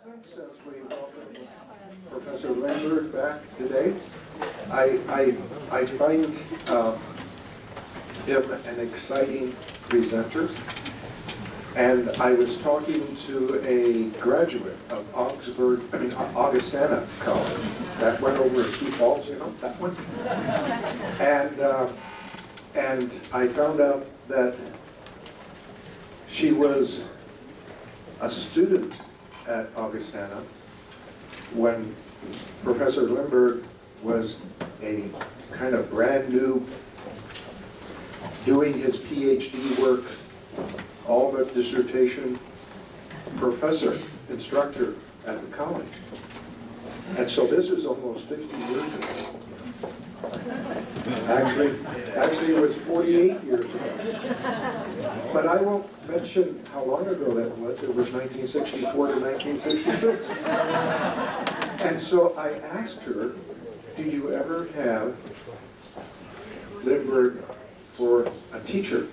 announcements since we welcome Professor Limburg back today. I find him an exciting presenter, and I was talking to a graduate of Augustana College. That went over at Sioux Falls, you know, that one. And I found out that she was a student at Augustana when Professor Limburg was a kind of brand new, doing his PhD work, all but dissertation professor, instructor at the college. And so this is almost 50 years ago. Actually it was 48 years ago. But I won't mention how long ago that was. It was 1964 to 1966. And so I asked her, do you ever have Limburg for a teacher?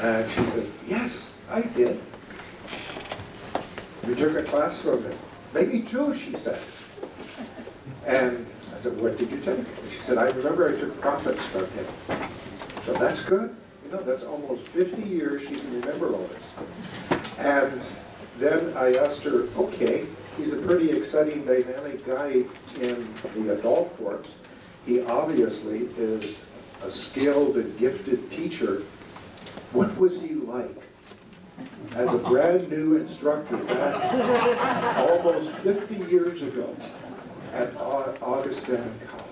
And she said, yes, I did. We took a class from him. Maybe two, she said. And I said, what did you take? And she said, I remember I took prophets from him. So that's good. You know, that's almost 50 years she can remember all this. And then I asked her, okay, he's a pretty exciting, dynamic guy in the adult forms. He obviously is a skilled and gifted teacher. What was he like as a brand new instructor back almost 50 years ago at Augustana College?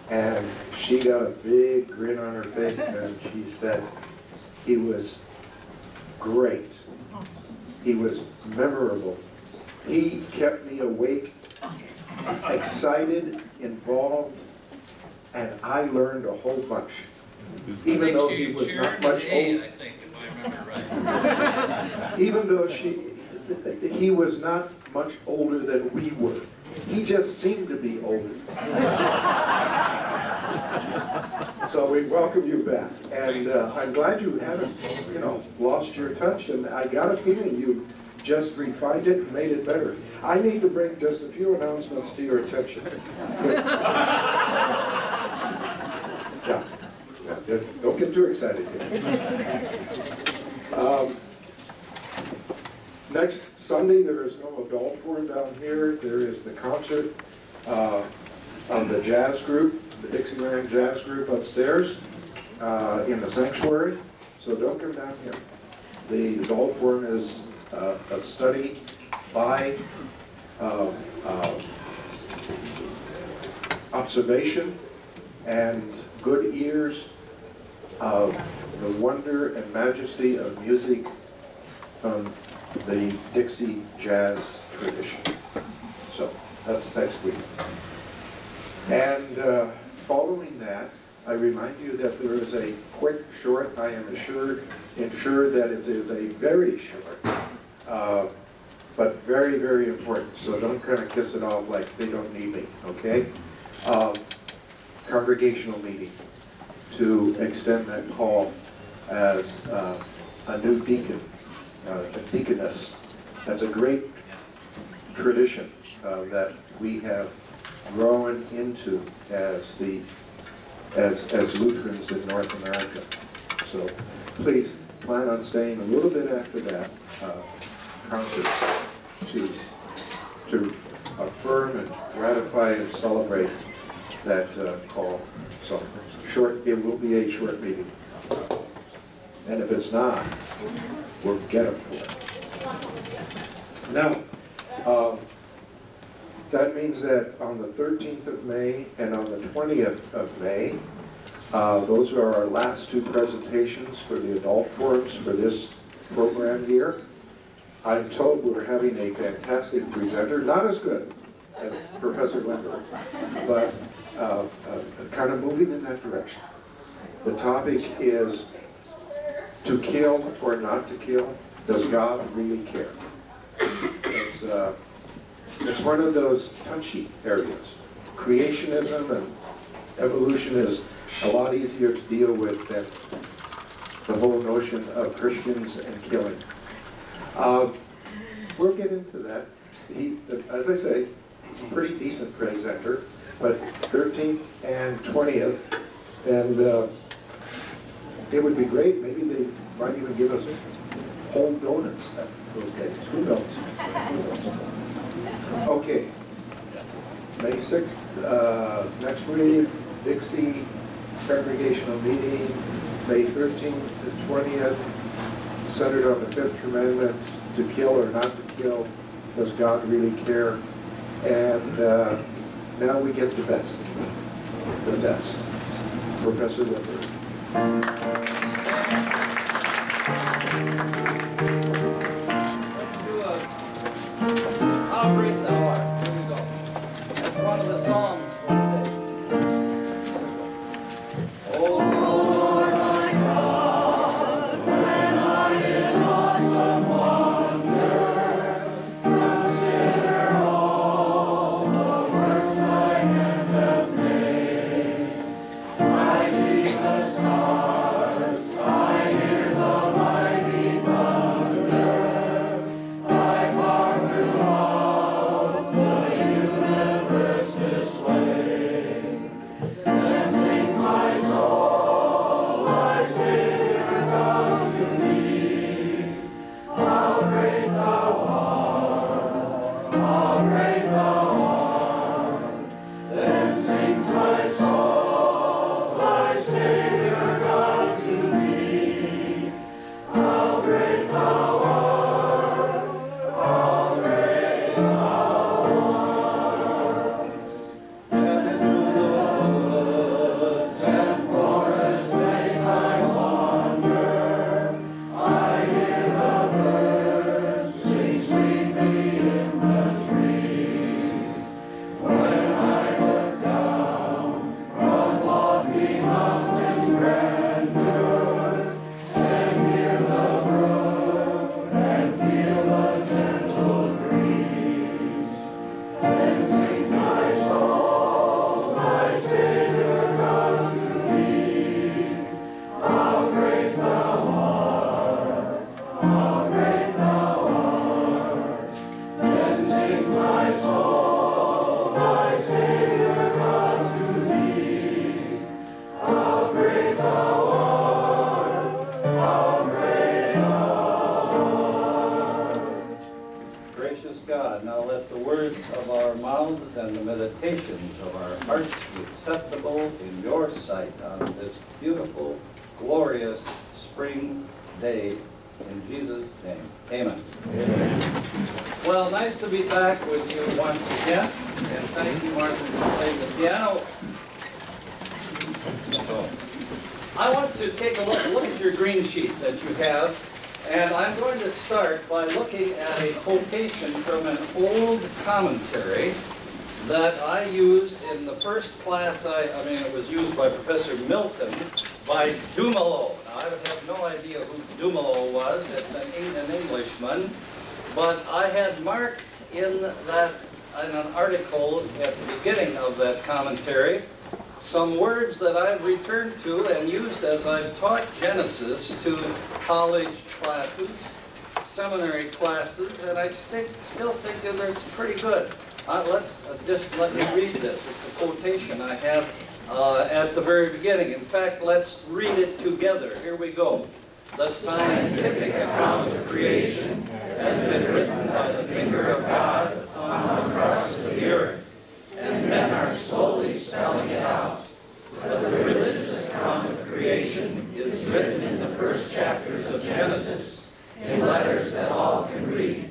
And she got a big grin on her face and she said, he was great. He was memorable. He kept me awake, excited, involved, and I learned a whole bunch. Even though he was not much older. I think, if I remember right. Even though he was not much older than we were. He just seemed to be older. So we welcome you back. And I'm glad you haven't, you know, lost your touch. And I got a feeling you just refined it and made it better. I need to bring just a few announcements to your attention. Yeah. Don't get too excited here. Next Sunday, there is no adult forum down here. There is the concert of the jazz group, the Dixieland Jazz Group upstairs in the sanctuary. So don't come down here. The adult forum is a study by observation and good ears of the wonder and majesty of music from the Dixie jazz tradition. So that's next week. And following that, I remind you that there is a quick, short, I am ensured that it is a very short, but very, very important. So don't kind of kiss it off like they don't need me, okay? Congregational meeting to extend that call as a new deacon, a deaconess. That's a great tradition that we have grown into as Lutherans in North America. So please plan on staying a little bit after that concert to affirm and ratify and celebrate that call. So it will be a short meeting. And if it's not, we'll get them for it. Now, that means that on the 13th of May and on the 20th of May, those are our last two presentations for the adult forums for this program here. I'm told we're having a fantastic presenter, not as good as Professor Limburg, but kind of moving in that direction. The topic is, to kill or not to kill, does God really care? It's one of those touchy areas. Creationism and evolution is a lot easier to deal with than the whole notion of Christians and killing. we'll get into that. He, as I say, pretty decent presenter, but 13th and 20th, and it would be great. Maybe they might even give us whole donuts those days. Who knows? Okay. May 6th, next week, Dixie congregational meeting. May 13th to 20th, centered on the Fifth Commandment, to kill or not to kill. Does God really care? And now we get the best. The best. Professor Limburg. Let's do a How Great Thou Art. Here we go. That's one of the Psalms for today. Oh Lord, my God, when I in awesome wonder consider all the works thy hands have made, I see the stars, I hear the mighty thunder, I mark throughout the universe display. Then sings my soul, my Savior God to thee. How great thou art, how great thou art. Then sings my soul, my Savior God to thee. How great thou art, how great thou art. Heaven woods and forests make I wander. I hear the birds sing sweetly in the trees. When I look down from lofty mountains' grandeur, and hear the brook and feel the gentle breeze, then sings my soul, my Savior God to thee. How great thou art, how great thou art. Then sings my soul, my Savior God to thee. How great thou art, how great thou art. Gracious God, now let the words of our mouths and the meditations of our hearts be acceptable in your sight on this beautiful, glorious spring day. In Jesus' name, amen. Amen. Well, nice to be back with you once again, and thank you, Martin, for playing the piano. So, I want to take a look at your green sheet that you have, and I'm going to start by looking at a quotation from an old commentary that I used in the first class. I mean, it was used by Professor Milton by Dumoulin. Now, I have no idea who Dumoulin was. It's an Englishman. But I had marked in an article at the beginning of that commentary some words that I've returned to and used as I've taught Genesis to college classes, seminary classes, and I still think that it's pretty good. Just let me read this. It's a quotation I have at the very beginning. In fact, let's read it together. Here we go. The scientific account of creation has been written by the finger of God on the crust of the earth, and men are slowly spelling it out. But the religious account of creation is written in the first chapters of Genesis, in letters that all can read.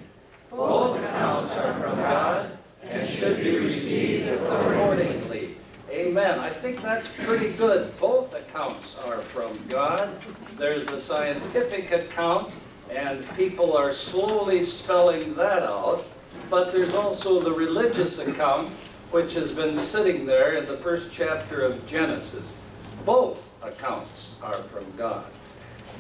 Both accounts are from God and should be received accordingly. Amen. I think that's pretty good. Both accounts are from God. There's the scientific account, and people are slowly spelling that out. But there's also the religious account, which has been sitting there in the first chapter of Genesis. Both accounts are from God.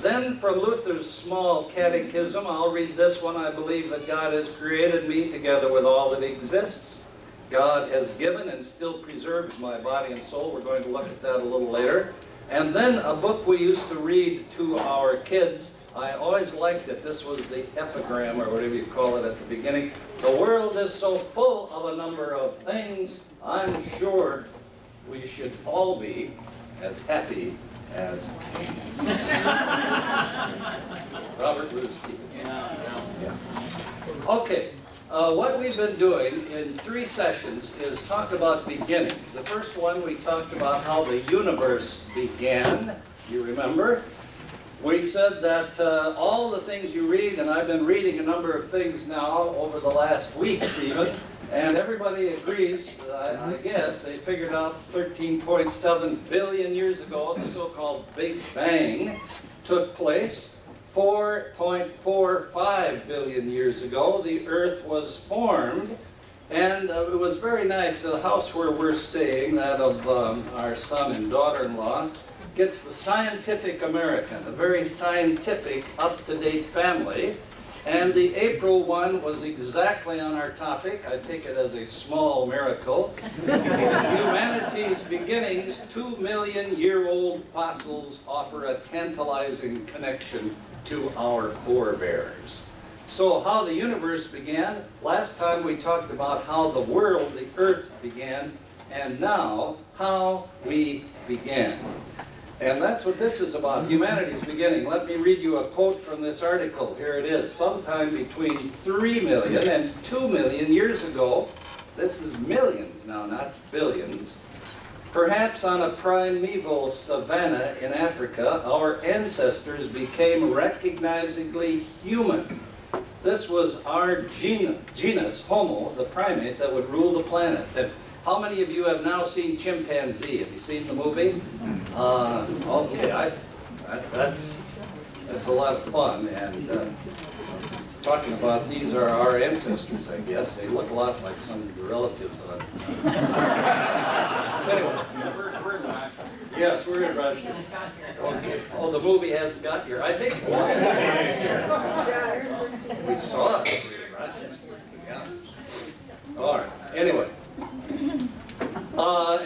Then from Luther's small catechism, I'll read this one. I believe that God has created me together with all that exists. God has given and still preserves my body and soul. We're going to look at that a little later. And then a book we used to read to our kids. I always liked it. This was the epigram, or whatever you call it at the beginning. The world is so full of a number of things, I'm sure we should all be as happy as Robert Louis Stevens. Yeah. Okay, what we've been doing in 3 sessions is talk about beginnings. The first one we talked about how the universe began. You remember? We said that all the things you read, and I've been reading a number of things now over the last weeks even, and everybody agrees, I guess, they figured out 13.7 billion years ago, the so-called Big Bang took place. 4.45 billion years ago, the Earth was formed, and it was very nice. The house where we're staying, that of our son and daughter-in-law, gets the Scientific American, a very scientific, up-to-date family. And the April one was exactly on our topic. I take it as a small miracle. Humanity's beginnings, 2-million-year-old fossils offer a tantalizing connection to our forebears. So how the universe began, last time we talked about how the world, the earth began, and now how we began. And that's what this is about, humanity's beginning. Let me read you a quote from this article. Here it is. Sometime between 3 million and 2 million years ago, this is millions now, not billions, perhaps on a primeval savanna in Africa, our ancestors became recognizably human. This was our genus, Homo, the primate that would rule the planet. And how many of you have now seen Chimpanzee? Have you seen the movie? Okay, that's a lot of fun. And talking about these are our ancestors, I guess. They look a lot like some of your relatives. Anyway. We're in Rochester. Yes, we're in Rochester. Okay. Oh, the movie hasn't got here. I think we saw it in Rochester. Yeah. All right. Anyway.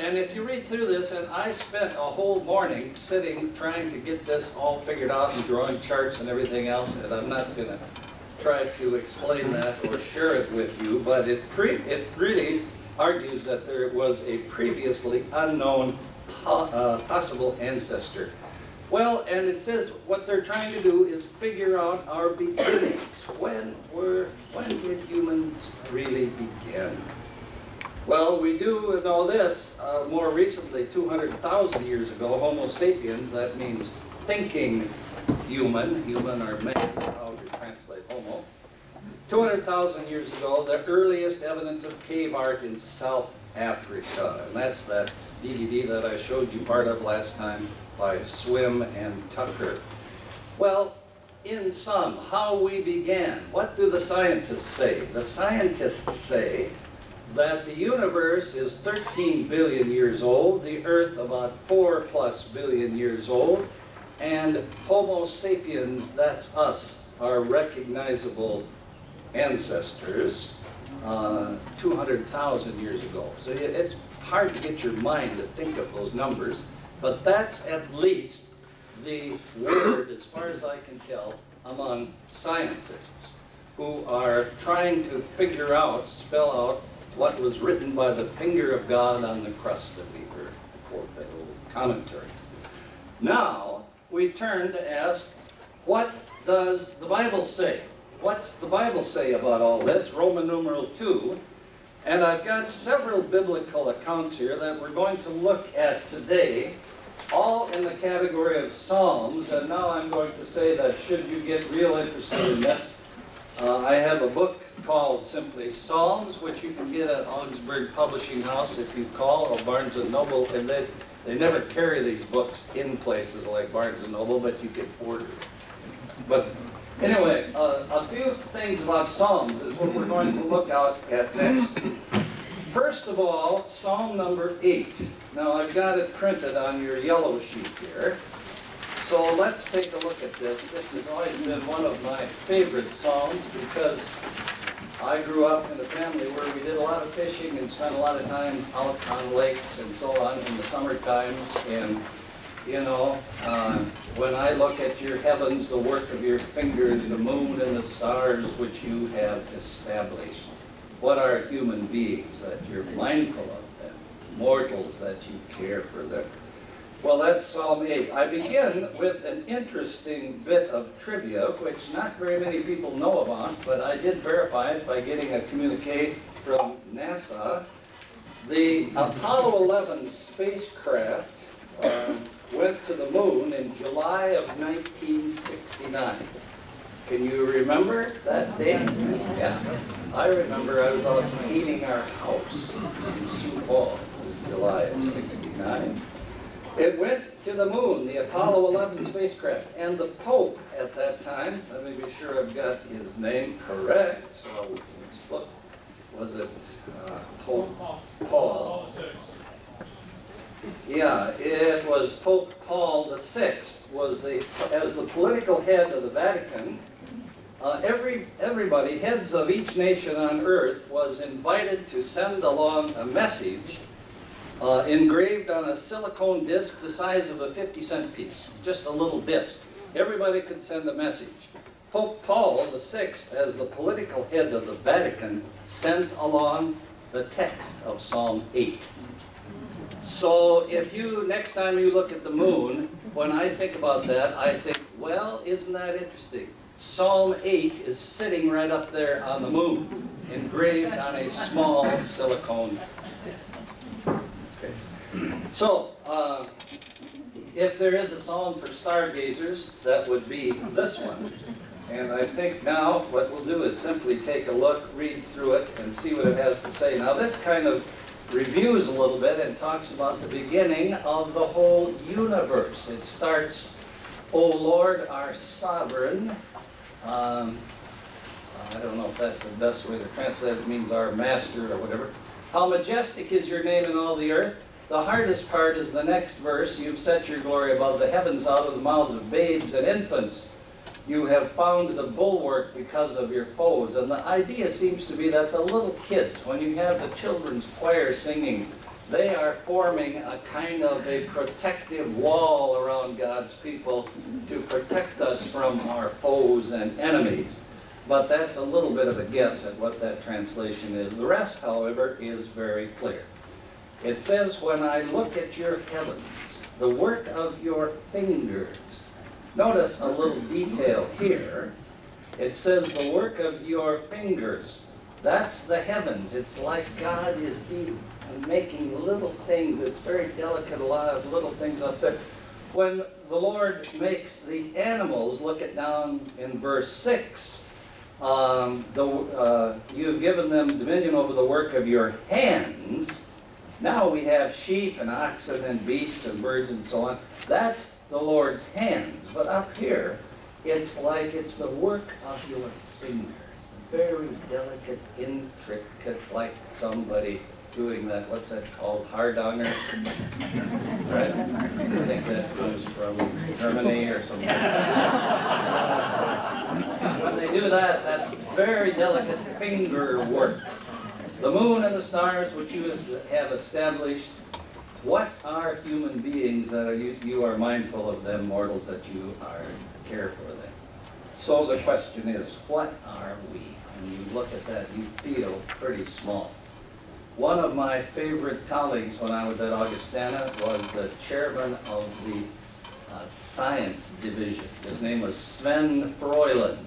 And if you read through this, and I spent a whole morning sitting trying to get this all figured out and drawing charts and everything else, and I'm not going to try to explain that or share it with you, but it really argues that there was a previously unknown possible ancestor. Well, and it says what they're trying to do is figure out our beginnings. When did humans really begin? Well, we do know this. More recently, 200,000 years ago, Homo sapiens, that means thinking human or man, how you translate Homo. 200,000 years ago, the earliest evidence of cave art in South Africa. And that's that DVD that I showed you part of last time by Swim and Tucker. Well, in sum, how we began. What do the scientists say? The scientists say that the universe is 13 billion years old, the Earth about 4+ billion years old, and Homo sapiens, that's us, our recognizable ancestors, 200,000 years ago. So it's hard to get your mind to think of those numbers, but that's at least the word, as far as I can tell, among scientists who are trying to figure out, spell out, what was written by the finger of God on the crust of the earth, to quote that old commentary. Now, we turn to ask, what does the Bible say? What's the Bible say about all this? Roman numeral 2. And I've got several biblical accounts here that we're going to look at today, all in the category of Psalms. And now I'm going to say that should you get real interested in this, I have a book called simply Psalms, which you can get at Augsburg Publishing House if you call, or Barnes & Noble, and they never carry these books in places like Barnes & Noble, but you can order it. But anyway, a few things about Psalms is what we're going to look at next. First of all, Psalm number 8. Now I've got it printed on your yellow sheet here. So let's take a look at this. This has always been one of my favorite Psalms because I grew up in a family where we did a lot of fishing and spent a lot of time out on lakes and so on in the summer times. And you know, when I look at your heavens, the work of your fingers, the moon and the stars which you have established. What are human beings that you're mindful of them? Mortals that you care for them. Well, that's Psalm 8. I begin with an interesting bit of trivia, which not very many people know about, but I did verify it by getting a communique from NASA. The Apollo 11 spacecraft went to the moon in July of 1969. Can you remember that date? Yeah. I remember I was out painting our house in Sioux Falls in July of 69. It went to the moon, the Apollo 11 spacecraft, and the Pope at that time, let me be sure I've got his name correct, so let's look. Was it Pope Paul? Yeah, it was Pope Paul VI, was as the political head of the Vatican. Everybody, heads of each nation on earth, was invited to send along a message engraved on a silicone disc the size of a 50-cent piece, just a little disc. Everybody could send a message. Pope Paul VI, as the political head of the Vatican, sent along the text of Psalm 8. So if you, next time you look at the moon, when I think about that, I think, well, isn't that interesting? Psalm 8 is sitting right up there on the moon, engraved on a small silicone disc. Okay. So, if there is a psalm for stargazers, that would be this one. And I think now what we'll do is simply take a look, read through it, and see what it has to say. Now this kind of reviews a little bit and talks about the beginning of the whole universe. It starts, O Lord, our sovereign. I don't know if that's the best way to translate it. It means our master or whatever. How majestic is your name in all the earth. The hardest part is the next verse. You've set your glory above the heavens, out of the mouths of babes and infants. You have founded a bulwark because of your foes. And the idea seems to be that the little kids, when you have the children's choir singing, they are forming a kind of a protective wall around God's people to protect us from our foes and enemies. But that's a little bit of a guess at what that translation is. The rest, however, is very clear. It says, when I look at your heavens, the work of your fingers. Notice a little detail here. It says the work of your fingers. That's the heavens. It's like God is deep and making little things. It's very delicate, a lot of little things up there. When the Lord makes the animals, look at down in verse 6, you've given them dominion over the work of your hands. Now we have sheep and oxen and beasts and birds and so on. That's the Lord's hands. But up here, it's like it's the work of your fingers. Very delicate, intricate, like somebody doing that, what's that called, hardanger? Right? I think that comes from Germany or something. When they do that, that's very delicate finger work. The moon and the stars which you have established, what are human beings that you are mindful of them, mortals, that you care for them? So the question is, what are we? When you look at that, you feel pretty small. One of my favorite colleagues when I was at Augustana was the chairman of the science division. His name was Sven Freuland.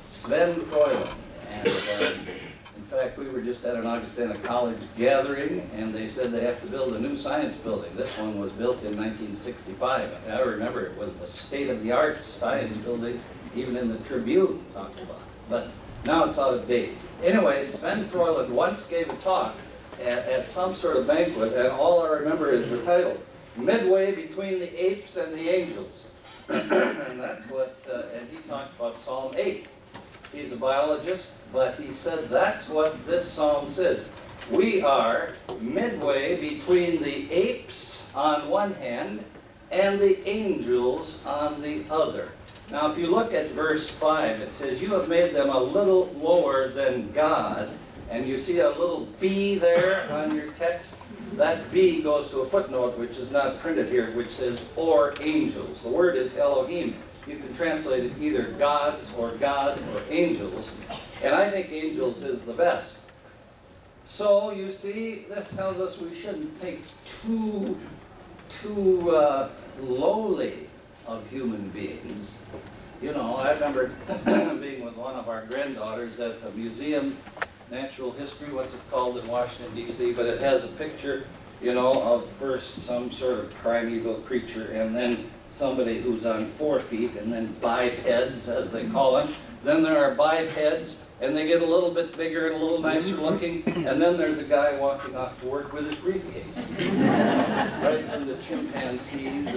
Sven Freuland. And in fact, we were just at an Augustana College gathering, and they said they have to build a new science building. This one was built in 1965. I remember it was the state-of-the-art science building, even in the Tribune talked about it. But now it's out of date. Anyway, Sven Freuland once gave a talk at some sort of banquet, and all I remember is the title, Midway Between the Apes and the Angels. And that's what, and he talked about Psalm 8. He's a biologist, but he said that's what this psalm says. We are midway between the apes on one hand and the angels on the other. Now if you look at verse 5, it says, you have made them a little lower than God. And you see a little B there on your text? that B goes to a footnote, which is not printed here, which says, or angels. The word is Elohim. You can translate it either gods or God or angels. And I think angels is the best. So, you see, this tells us we shouldn't think too lowly of human beings. You know, I remember being with one of our granddaughters at a museum, natural history, what's it called, in Washington, D.C., but it has a picture, you know, of first some sort of primeval creature, and then somebody who's on 4 feet, and then bipeds, as they call them. Then there are bipeds, and they get a little bit bigger and a little nicer looking, and then there's a guy walking off to work with his briefcase. Right from the chimpanzees.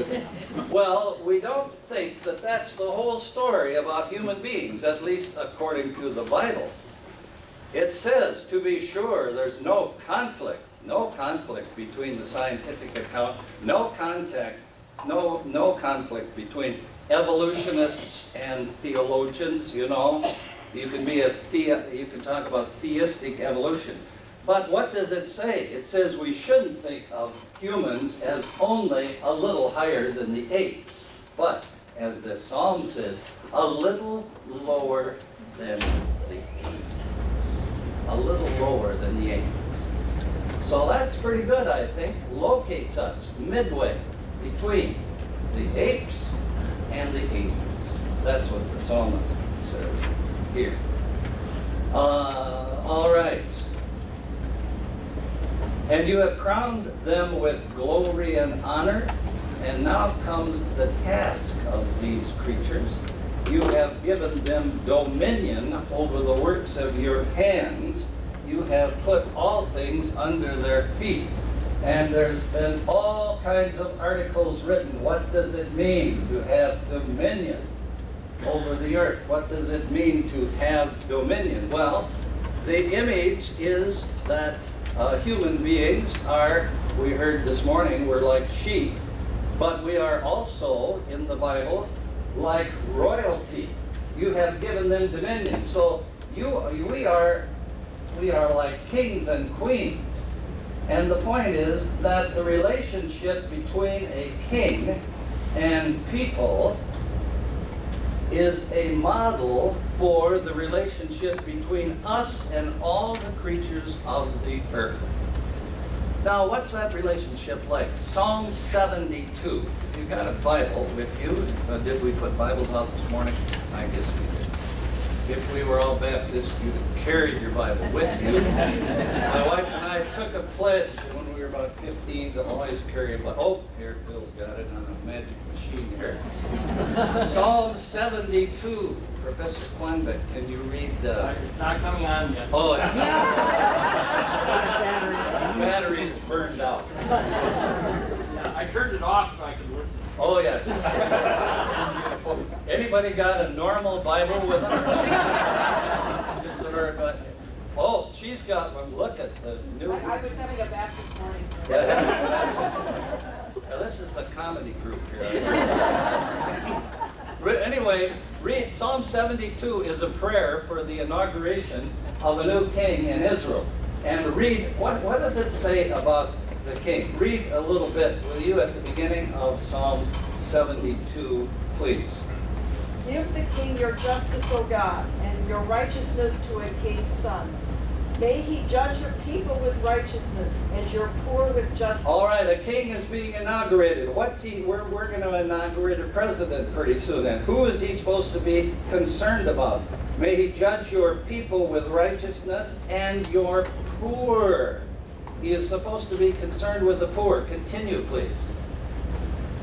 Well, we don't think that that's the whole story about human beings, at least according to the Bible. It says, to be sure, there's no conflict between the scientific account, no conflict between evolutionists and theologians, you know. You can talk about theistic evolution. But what does it say? It says we shouldn't think of humans as only a little higher than the apes, but, as the Psalm says, a little lower than the angels. A little lower than the angels. So that's pretty good, I think. Locates us midway between the apes and the angels. That's what the psalmist says here. All right. And you have crowned them with glory and honor, and now comes the task of these creatures. You have given them dominion over the works of your hands. You have put all things under their feet. And there's been all kinds of articles written. What does it mean to have dominion over the earth? What does it mean to have dominion? Well, the image is that human beings are, we heard this morning, we're like sheep, but we are also, in the Bible, like royalty. You have given them dominion. So we are like kings and queens. And the point is that the relationship between a king and people is a model for the relationship between us and all the creatures of the earth. Now, what's that relationship like? Psalm 72. If you've got a Bible with you, did we put Bibles out this morning? I guess we did. If we were all Baptists, you'd have carried your Bible with you. My wife and I took a pledge when we were about 15 to always carry a Bible. Oh, here, Phil's got it on a magic machine here. Psalm 72. Professor Quanbeck, can you read the... It's not coming on yet. Oh, it's not. The battery is burned out. Yeah, I turned it off so I could listen. Oh, yes. Anybody got a normal Bible with them? Just a very good. Oh, she's got one. Look at the new... I was having a bath this morning. Now, this is the comedy group here. Anyway, read Psalm 72 is a prayer for the inauguration of a new king in Israel. And read, what does it say about the king? Read a little bit, will you, at the beginning of Psalm 72, please. Give the king your justice, O God, and your righteousness to a king's son. May he judge your people with righteousness and your poor with justice. All right, a king is being inaugurated. We're going to inaugurate a president pretty soon. And who is he supposed to be concerned about? May he judge your people with righteousness and your poor. He is supposed to be concerned with the poor. Continue, please.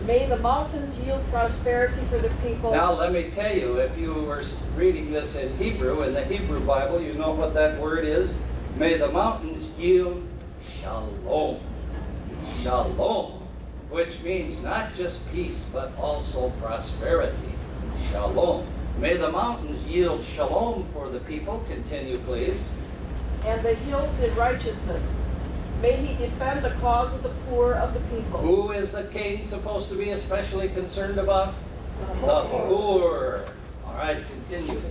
May the mountains yield prosperity for the people. Now, let me tell you, if you were reading this in Hebrew, in the Hebrew Bible, you know what that word is? May the mountains yield shalom. Shalom, which means not just peace, but also prosperity. Shalom. May the mountains yield shalom for the people. Continue, please. And the hills in righteousness. May he defend the cause of the poor of the people. Who is the king supposed to be especially concerned about? The poor. All right, continue.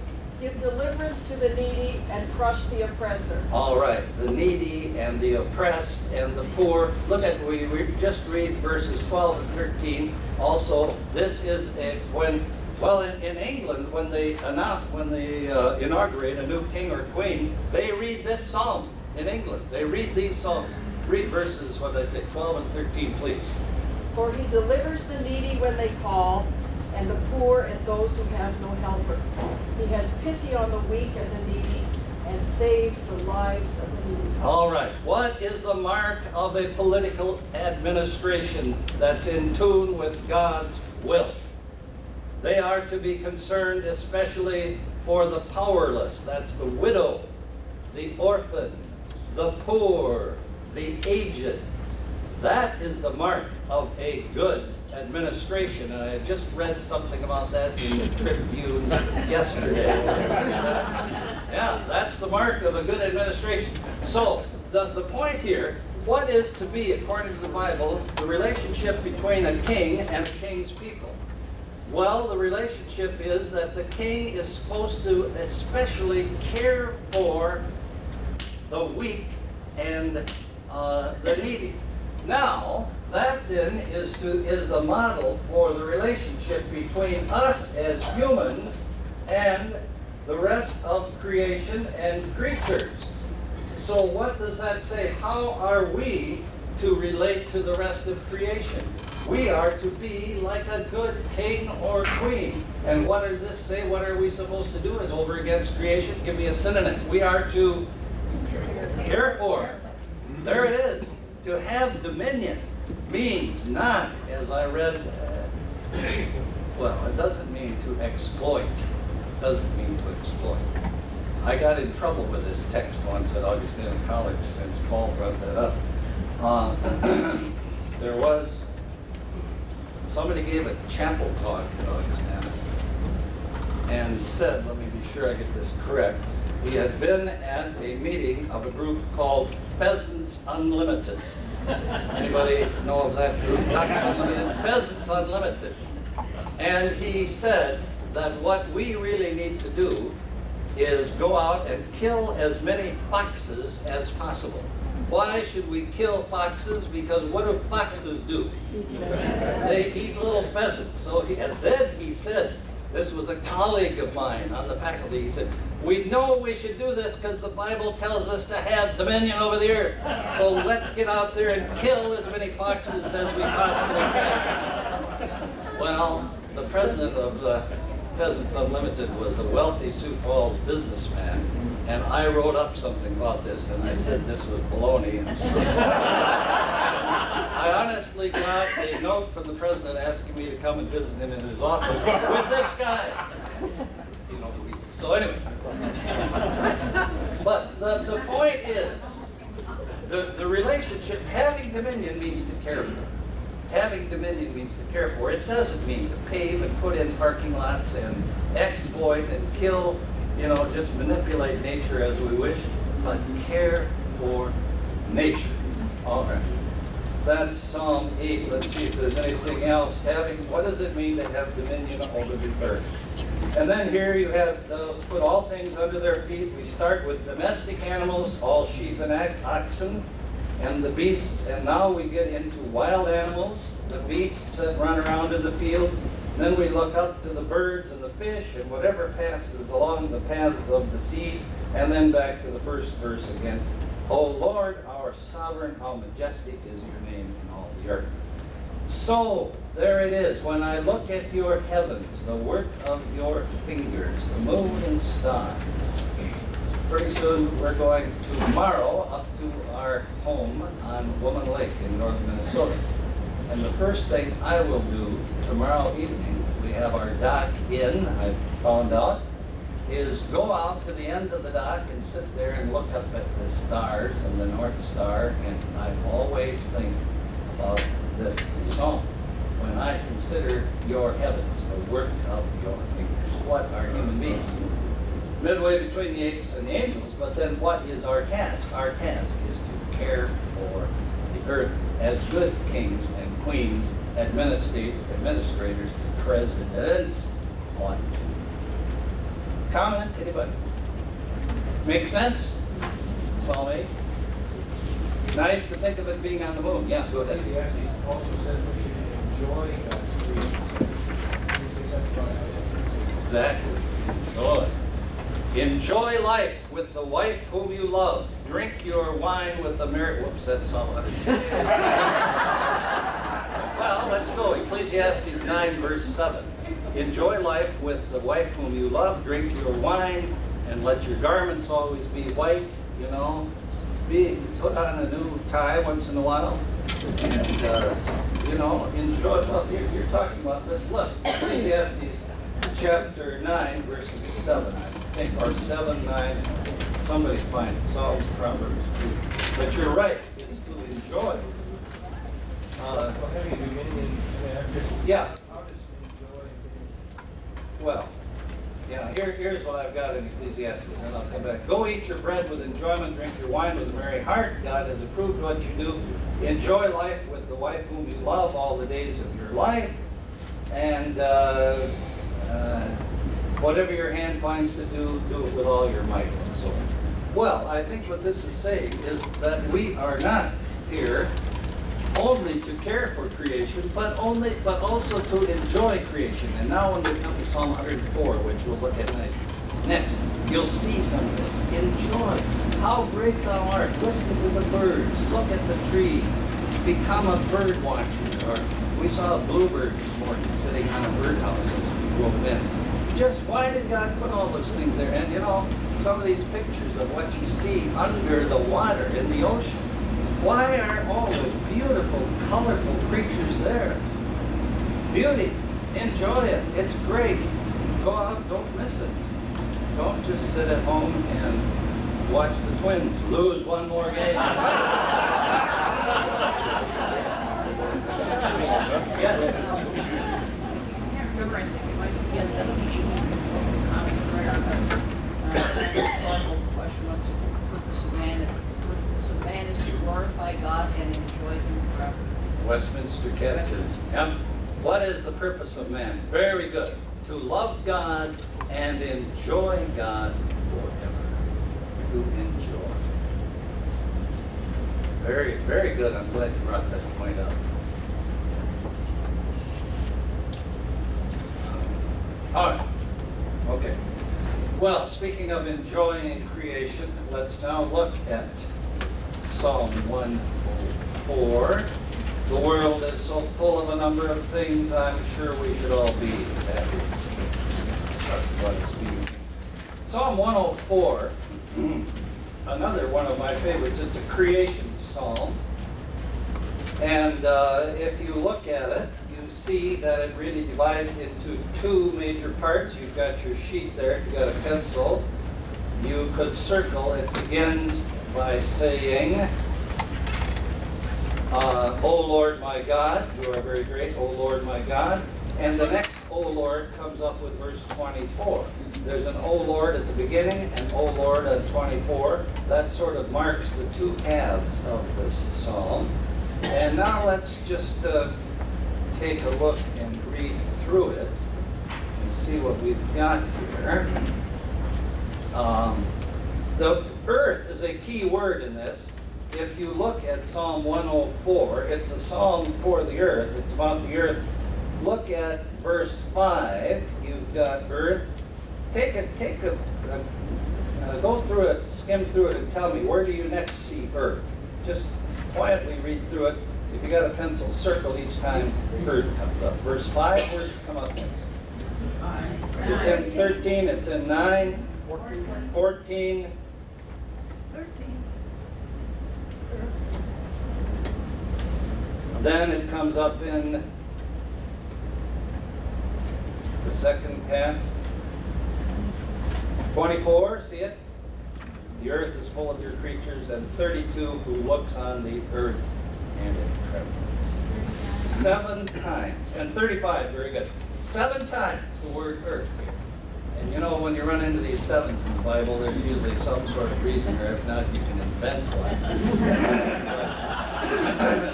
Give deliverance to the needy and crush the oppressor. All right, the needy and the oppressed and the poor. Look at, we just read verses 12 and 13. Also, this is in England, when they inaugurate a new king or queen, they read this psalm in England. They read these psalms. Read verses, what did I say, 12 and 13, please. For he delivers the needy when they call, and the poor and those who have no helper. He has pity on the weak and the needy, and saves the lives of the needy. All right, what is the mark of a political administration that's in tune with God's will? They are to be concerned especially for the powerless. That's the widow, the orphan, the poor, the aged. That is the mark of a good administration. And I just read something about that in the Tribune yesterday. Yeah, that's the mark of a good administration. So, the point here, what is to be, according to the Bible, the relationship between a king and a king's people? Well, the relationship is that the king is supposed to especially care for the weak and the needy. Now, that then is the model for the relationship between us as humans and the rest of creation and creatures. So what does that say? How are we to relate to the rest of creation? We are to be like a good king or queen. And what does this say? What are we supposed to do as over against creation? Give me a synonym. We are to care for. There it is. To have dominion means not, as I read, well, it doesn't mean to exploit. It doesn't mean to exploit. I got in trouble with this text once at Augustine College since Paul brought that up. There was, somebody gave a chapel talk at Augustine and said, let me be sure I get this correct, he had been at a meeting of a group called Pheasants Unlimited. Anybody know of that group? Ducks Unlimited? Pheasants Unlimited. And he said that what we really need to do is go out and kill as many foxes as possible. Why should we kill foxes? Because what do foxes do? They eat little pheasants. And then he said, this was a colleague of mine on the faculty, he said, we know we should do this because the Bible tells us to have dominion over the earth. So let's get out there and kill as many foxes as we possibly can. Well, the president of Pheasants Unlimited was a wealthy Sioux Falls businessman, and I wrote up something about this, and I said this was baloney. I honestly got a note from the president asking me to come and visit him in his office with this guy. You know, so anyway. But the point is, the relationship, having dominion means to care for. Having dominion means to care for. It doesn't mean to pave and put in parking lots and exploit and kill, you know, just manipulate nature as we wish, but care for nature. All right. That's Psalm 8. Let's see if there's anything else. What does it mean to have dominion over the earth? And then here you have those, put all things under their feet. We start with domestic animals, all sheep and oxen, and the beasts. And now we get into wild animals, the beasts that run around in the fields. Then we look up to the birds and the fish and whatever passes along the paths of the seas. And then back to the first verse again. O Lord, our sovereign, how majestic is your name in all the earth. So, there it is. When I look at your heavens, the work of your fingers, the moon and stars, pretty soon we're going tomorrow up to our home on Woman Lake in northern Minnesota. And the first thing I will do tomorrow evening, we have our dock in, I've found out, is go out to the end of the dock and sit there and look up at the stars and the North Star, and I always think about this song. When I consider your heavens, the work of your fingers, what are human beings? Midway between the apes and the angels, but then what is our task? Our task is to care for the earth as good kings and queens, administrators, presidents ought to. Comment, anybody? Make sense? Psalm 8. Nice to think of it being on the moon. Yeah, go ahead. Ecclesiastes also says we should enjoy God's creation. Can you say something about that? Exactly. Enjoy. Enjoy life with the wife whom you love. Drink your wine with the whoops, that's Psalm 100. Well, let's go. Ecclesiastes 9, verse 7. Enjoy life with the wife whom you love. Drink your wine, and let your garments always be white. You know, put on a new tie once in a while, and you know, enjoy. Well, you're talking about this. Look, Ecclesiastes chapter 9, verses 7, I think, or 7, 9. Somebody find it. Psalms, Proverbs. But you're right. It's to enjoy. Having a beginning in, Yeah. how does enjoy? Well, yeah, here's what I've got in Ecclesiastes, and I'll come back. Go eat your bread with enjoyment, drink your wine with a merry heart. God has approved what you do. Enjoy life with the wife whom you love all the days of your life. And whatever your hand finds to do, do it with all your might and soul. Well, I think what this is saying is that we are not here only to care for creation, but also to enjoy creation. And now when we come to Psalm 104, which we'll look at next, you'll see some of this. Enjoy. How great thou art. Listen to the birds. Look at the trees. Become a bird watcher. Or we saw a bluebird this morning sitting on a birdhouse as we drove in. Just why did God put all those things there? And you know, some of these pictures of what you see under the water in the ocean. Why are all those beautiful, colorful creatures there? Beauty. Enjoy it. It's great. Go out. Don't miss it. Don't just sit at home and watch the Twins lose one more game. Yes. I can't remember, I think it might be in the common prayer, but it's not a rhetorical question. What's the purpose of man? The purpose of man is to glorify God and enjoy Him forever. Westminster Catechism. Yep. What is the purpose of man? Very good. To love God and enjoy God forever. To enjoy. Very, very good. I'm glad you brought that point up. All right. Okay. Well, speaking of enjoying creation, let's now look at Psalm 104. The world is so full of a number of things, I'm sure we should all be happy. Psalm 104, another one of my favorites. It's a creation psalm. And if you look at it, you see that it really divides into two major parts. You've got your sheet there. If you've got a pencil, you could circle. It begins by saying, O Lord my God, you are very great, O Lord my God. And the next O Lord comes up with verse 24. There's an O Lord at the beginning and O Lord at 24. That sort of marks the two halves of this psalm. And now let's just take a look and read through it and see what we've got here. The earth is a key word in this. If you look at Psalm 104, it's a psalm for the earth. It's about the earth. Look at verse 5. You've got earth. Go through it, skim through it, and tell me, where do you next see earth? Just quietly read through it. If you got a pencil, circle each time earth comes up. Verse 5, where's it come up next? It's in 13, it's in 9, 14. 13. Then it comes up in the second half. 24, see it? The earth is full of your creatures, and 32, who looks on the earth and it trembles. 7 times, and 35, very good. 7 times the word earth here. And you know, when you run into these sevens in the Bible, there's usually some sort of reason, or if not, you can invent one.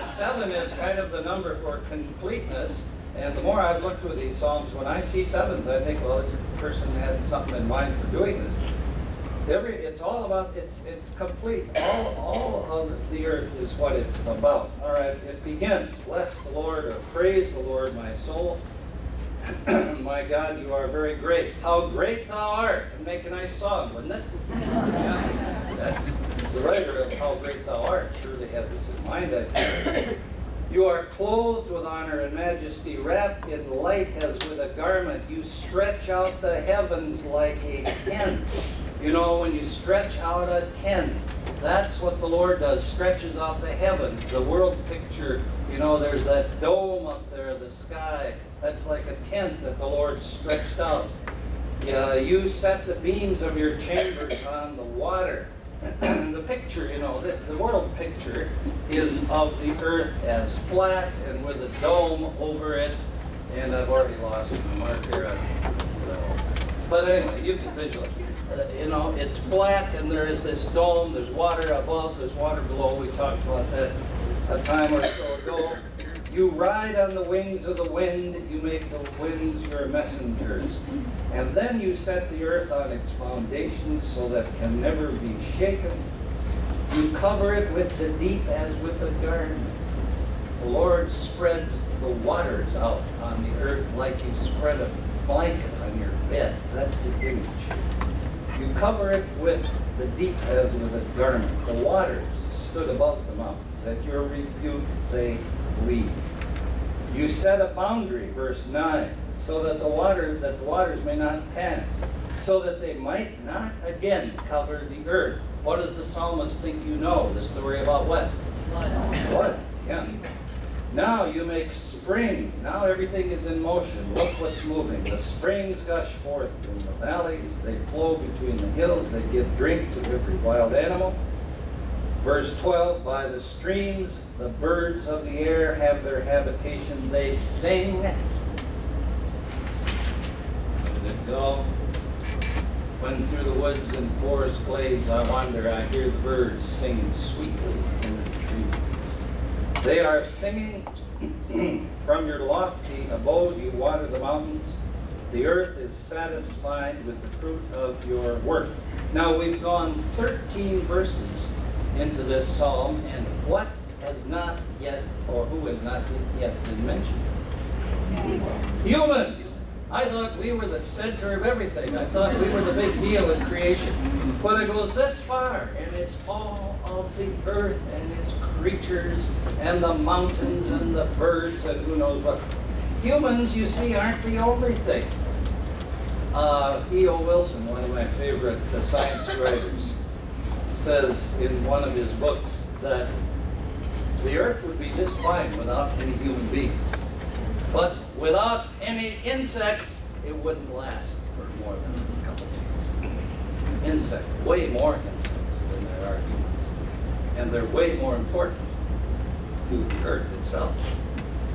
7 is kind of the number for completeness, And the more I've looked with these Psalms, when I see sevens, I think, well, this person had something in mind for doing this. It's all about, it's complete. All of the earth is what it's about. All right, it begins. Bless the Lord, or praise the Lord, my soul. My God, you are very great. How great thou art. And make a nice song, wouldn't it? Yeah. That's the writer of How Great Thou Art. Surely had this in mind, I think. You are clothed with honor and majesty, wrapped in light as with a garment. You stretch out the heavens like a tent. You know, when you stretch out a tent, that's what the Lord does, stretches out the heavens. The world picture, you know, there's that dome up there, the sky. That's like a tent that the Lord stretched out. Yeah, you set the beams of your chambers on the water. The picture, you know, the world picture is of the earth as flat and with a dome over it. And I've already lost my mark here. But anyway, you can visualize. You know, it's flat and there is this dome. There's water above, there's water below. We talked about that a time or so ago. You ride on the wings of the wind. You make the winds your messengers. And then you set the earth on its foundations so that it can never be shaken. You cover it with the deep as with a garment. The Lord spreads the waters out on the earth like you spread a blanket on your bed. That's the image. You cover it with the deep as with a garment. The waters stood above the mountains. At your rebuke they flee. You set a boundary, verse 9, so that the waters may not pass, so that they might not again cover the earth. What does the psalmist think you know? The story about what? Flood. Yeah. Now you make springs. Now everything is in motion. Look what's moving. The springs gush forth in the valleys. They flow between the hills. They give drink to every wild animal. Verse 12, by the streams, the birds of the air have their habitation. They sing. Where did it go? When through the woods and forest glades I wander, I hear the birds singing sweetly in the trees. They are singing from your lofty abode. You water the mountains. The earth is satisfied with the fruit of your work. Now we've gone 13 verses into this psalm, and what has not yet, or who has not yet been mentioned? Humans! I thought we were the center of everything. I thought we were the big deal in creation. But it goes this far, and it's all of the earth and its creatures and the mountains and the birds and who knows what. Humans, you see, aren't the only thing. E.O. Wilson, one of my favorite science writers, says in one of his books that the earth would be just fine without any human beings. But without any insects, it wouldn't last for more than a couple of days. Insects, way more insects than there are humans. And they're way more important to the earth itself.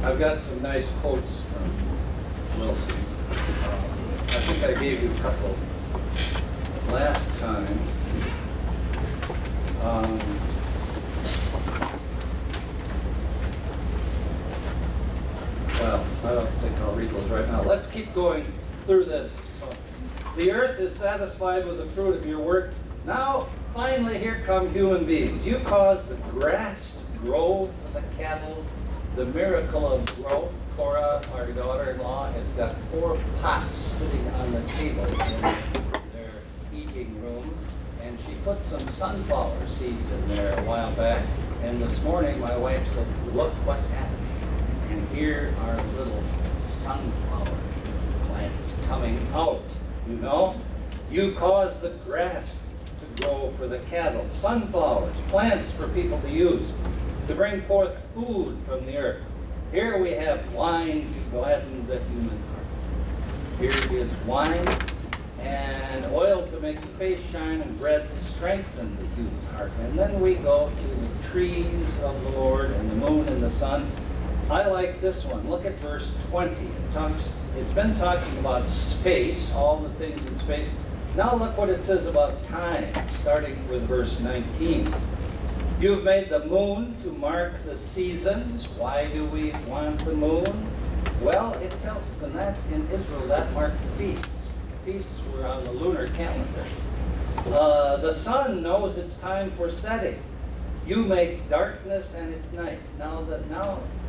I've got some nice quotes from Wilson. I think I gave you a couple last time. Well, I don't think I'll read those right now. Let's keep going through this. So, the earth is satisfied with the fruit of your work. Now, finally, here come human beings. You cause the grass to grow for the cattle. The miracle of growth. Cora, our daughter-in-law, has got 4 pots sitting on the table in their eating room. And she put some sunflower seeds in there a while back. And this morning, my wife said, look what's happening. And here are little sunflower plants coming out, you know? You cause the grass to grow for the cattle. Sunflowers, plants for people to use, to bring forth food from the earth. Here we have wine to gladden the human heart. Here is wine and oil to make the face shine and bread to strengthen the human heart. And then we go to the trees of the Lord and the moon and the sun. I like this one. Look at verse 20. It's been talking about space, all the things in space. Now look what it says about time, starting with verse 19. You've made the moon to mark the seasons. Why do we want the moon? Well, it tells us, and that's in Israel, that marked the feasts. The feasts were on the lunar calendar. The sun knows it's time for setting. You make darkness and it's night. Now the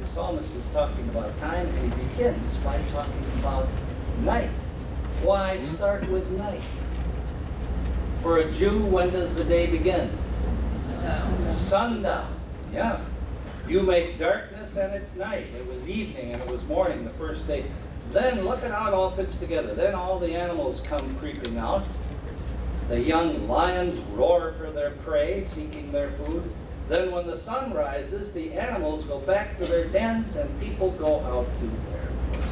psalmist is talking about time, and he begins by talking about night. Why start with night? For a Jew, when does the day begin? Sundown. Yeah. You make darkness and it's night. It was evening and it was morning the first day. Then look at how it all fits together. Then all the animals come creeping out. The young lions roar for their prey, seeking their food. Then when the sun rises, the animals go back to their dens and people go out to their work.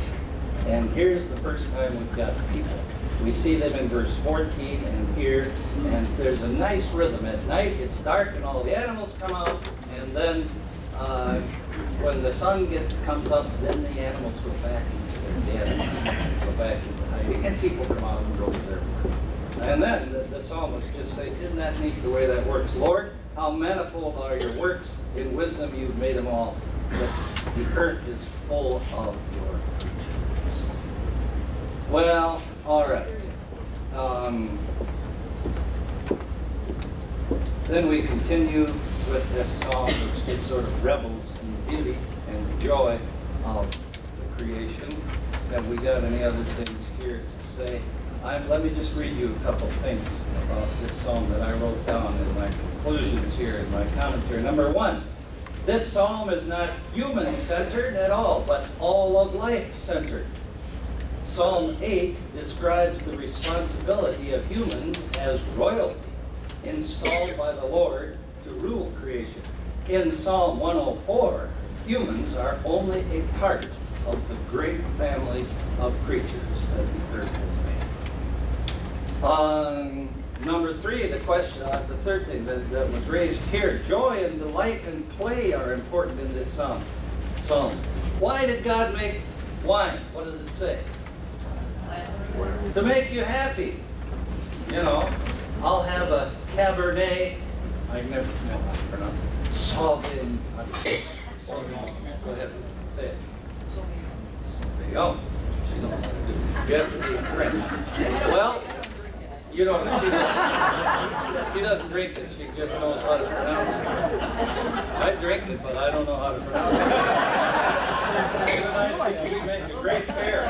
And here's the first time we've got people. We see them in verse 14 and here, and there's a nice rhythm. At night it's dark and all the animals come out, and then when the sun comes up, then the animals go back into their dens, go back into hiding, and people come out and go to their work. And then the psalmist just says, isn't that neat the way that works? Lord, how manifold are your works. In wisdom you've made them all. The earth is full of your creatures. Well, all right. Then we continue with this psalm, which just sort of revels in the beauty and the joy of the creation. Have we got any other things here to say? Let me just read you a couple things about this psalm that I wrote down in my conclusions here in my commentary. Number one, this psalm is not human-centered at all, but all of life-centered. Psalm 8 describes the responsibility of humans as royalty, installed by the Lord to rule creation. In Psalm 104, humans are only a part of the great family of creatures that the earth has made. Number three, the third thing that was raised here, joy and delight and play are important in this psalm. Why did God make wine? What does it say? To make you happy. You know, I'll have a Cabernet. I never know how to pronounce it. Sauvignon. Sauvignon. Go ahead. Say it. Sauvignon. She knows how to do it. You have to be French. Well, you don't. She doesn't drink it. She just knows how to pronounce it. I drink it, but I don't know how to pronounce it. We make a great pair.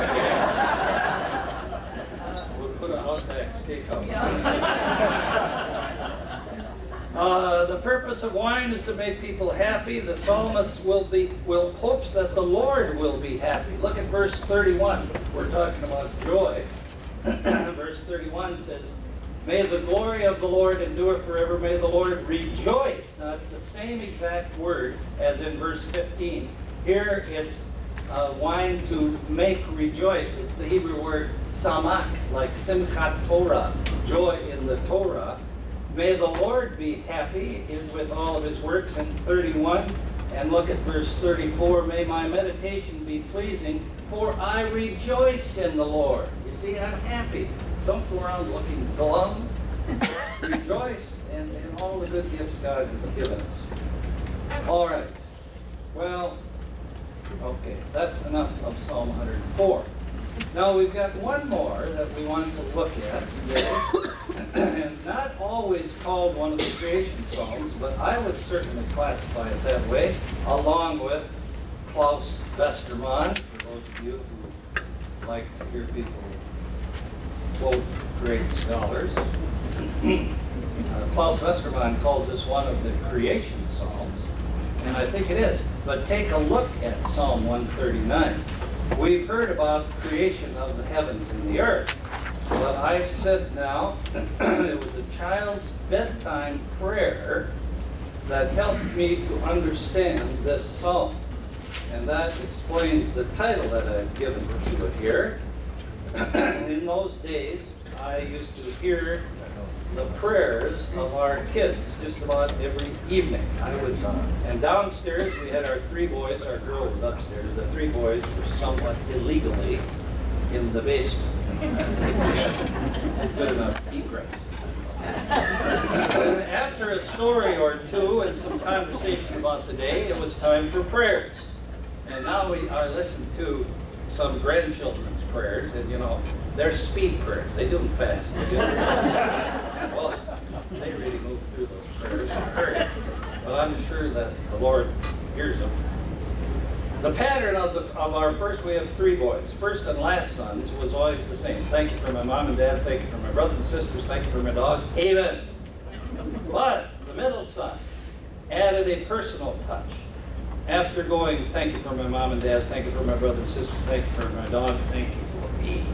We'll put an Outback Steakhouse. The purpose of wine is to make people happy. The psalmist hopes that the Lord will be happy. Look at verse 31. We're talking about joy. Verse 31 says, may the glory of the Lord endure forever. May the Lord rejoice. Now it's the same exact word as in verse 15. Here it's wine to make rejoice. It's the Hebrew word samak, like simchat Torah, joy in the Torah. May the Lord be happy with all of his works in 31. And look at verse 34. May my meditation be pleasing, for I rejoice in the Lord. You see, I'm happy. Don't go around looking glum. Rejoice in all the good gifts God has given us. All right. Well, okay, that's enough of Psalm 104. Now we've got one more that we want to look at today, and not always called one of the creation psalms, but I would certainly classify it that way, along with Klaus Westermann, for those of you who like to hear people quote great scholars. Klaus Westermann calls this one of the creation psalms, and I think it is. But take a look at Psalm 139. We've heard about creation of the heavens and the earth, but I said now it was a child's bedtime prayer that helped me to understand this psalm, and that explains the title that I've given to it here. In those days, I used to hear the prayers of our kids just about every evening. And downstairs we had our three boys. Our girl was upstairs. The three boys were somewhat illegally in the basement. Good enough egress. After a story or two and some conversation about the day, it was time for prayers. And now we are listened to some grandchildren's prayers, and you know, they're speed prayers. They do them fast. Well, they really move through those prayers in a hurry. But I'm sure that the Lord hears them. The pattern of our first, we have 3 boys. First and last sons was always the same. Thank you for my mom and dad. Thank you for my brothers and sisters. Thank you for my dog. Amen. But the middle son added a personal touch. After going, thank you for my mom and dad, thank you for my brothers and sisters, thank you for my dog, thank you for me.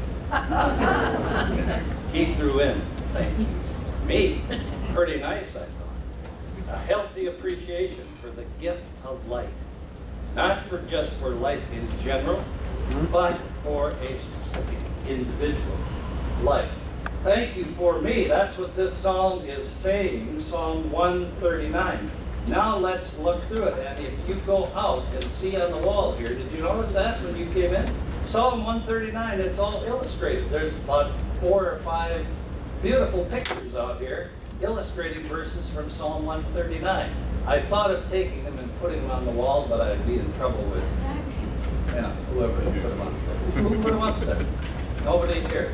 He threw in, thank you for me. Pretty nice, I thought. A healthy appreciation for the gift of life. Not for just for life in general, but for a specific individual life. Thank you for me. That's what this psalm is saying, Psalm 139. Now let's look through it. And if you go out and see on the wall here, did you notice that when you came in? Psalm 139, it's all illustrated. There's about 4 or 5 beautiful pictures out here illustrating verses from Psalm 139. I thought of taking them and putting them on the wall, but I'd be in trouble with whoever put them on. Who put them up there? Nobody here.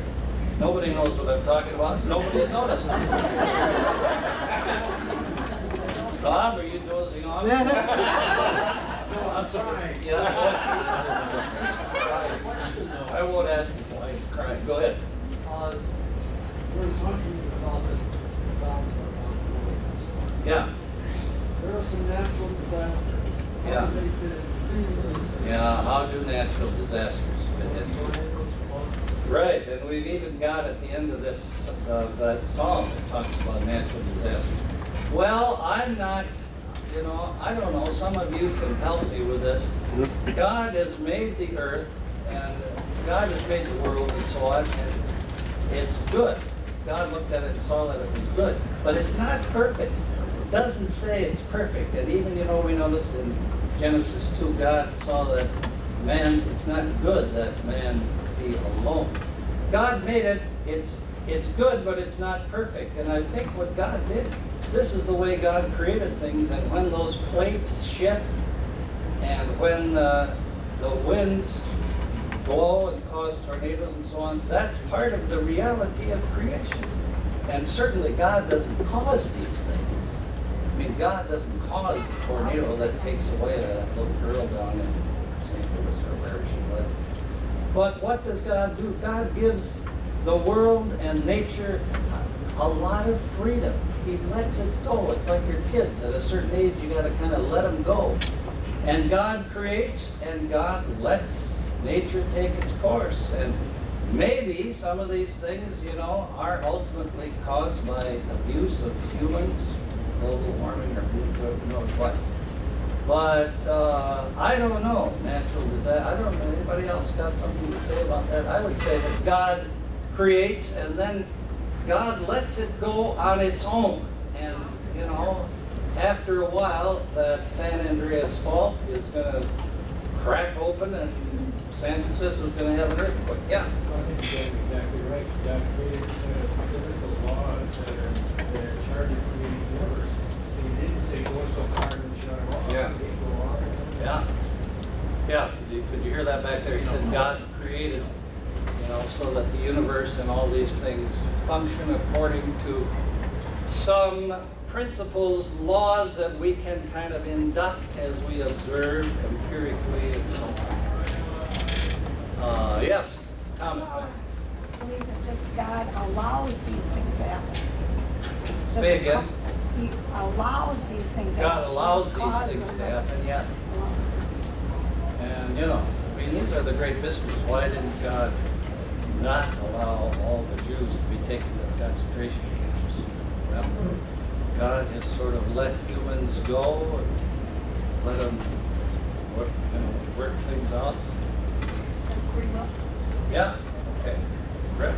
Nobody knows what I'm talking about. Nobody's noticing. Bob, are you dozing off? No, I'm sorry. Yeah. I won't ask him why he's crying. Go ahead. We're talking about Yeah. there are some natural disasters. Yeah. How do they fit into Yeah, how do natural disasters fit into it? Right, and we've even got at the end of this, that psalm that talks about natural disasters. Well, I'm not, you know, I don't know, some of you can help me with this. God has made the earth, and God has made the world and so on, and it's good. God looked at it and saw that it was good, but it's not perfect. It doesn't say it's perfect, and even, you know, we noticed in Genesis 2, God saw that man, it's not good that man be alone. God made it, it's good, but it's not perfect, and I think what God did, this is the way God created things, and when those plates shift, and when the winds blow and cause tornadoes and so on, that's part of the reality of creation. And certainly God doesn't cause these things. I mean, God doesn't cause the tornado that takes away that little girl down in St. Louis or wherever she lived. But what does God do? God gives the world and nature a lot of freedom. He lets it go. It's like your kids. At a certain age, you got to kind of let them go. And God creates, and God lets nature take its course. And maybe some of these things, you know, are ultimately caused by abuse of humans, global warming, or who knows what. But I don't know, natural disaster. I don't know. Anybody else got something to say about that? I would say that God creates, and then God lets it go on its own. And, you know, after a while, that San Andreas Fault is going to crack open, and San Francisco is going to have an earthquake. Yeah? I think you're exactly right. God created physical laws that are in charge of creating the universe. He didn't say go so hard and shut it off. Yeah. He didn't go on. Yeah. Yeah. Could you hear that back there? He said God created, you know, so that the universe and all these things function according to some principles, laws that we can kind of induct as we observe empirically and so on. Yes, comment. I believe that God allows these things to happen. Say again. He allows these things to happen. God allows He causes these things them to happen, yeah. And, you know, I mean, these are the great mysteries. Why didn't God not allow all the Jews to be taken to the concentration camps? Well, God has sort of let humans go and let them work things out. Yeah, okay. Right.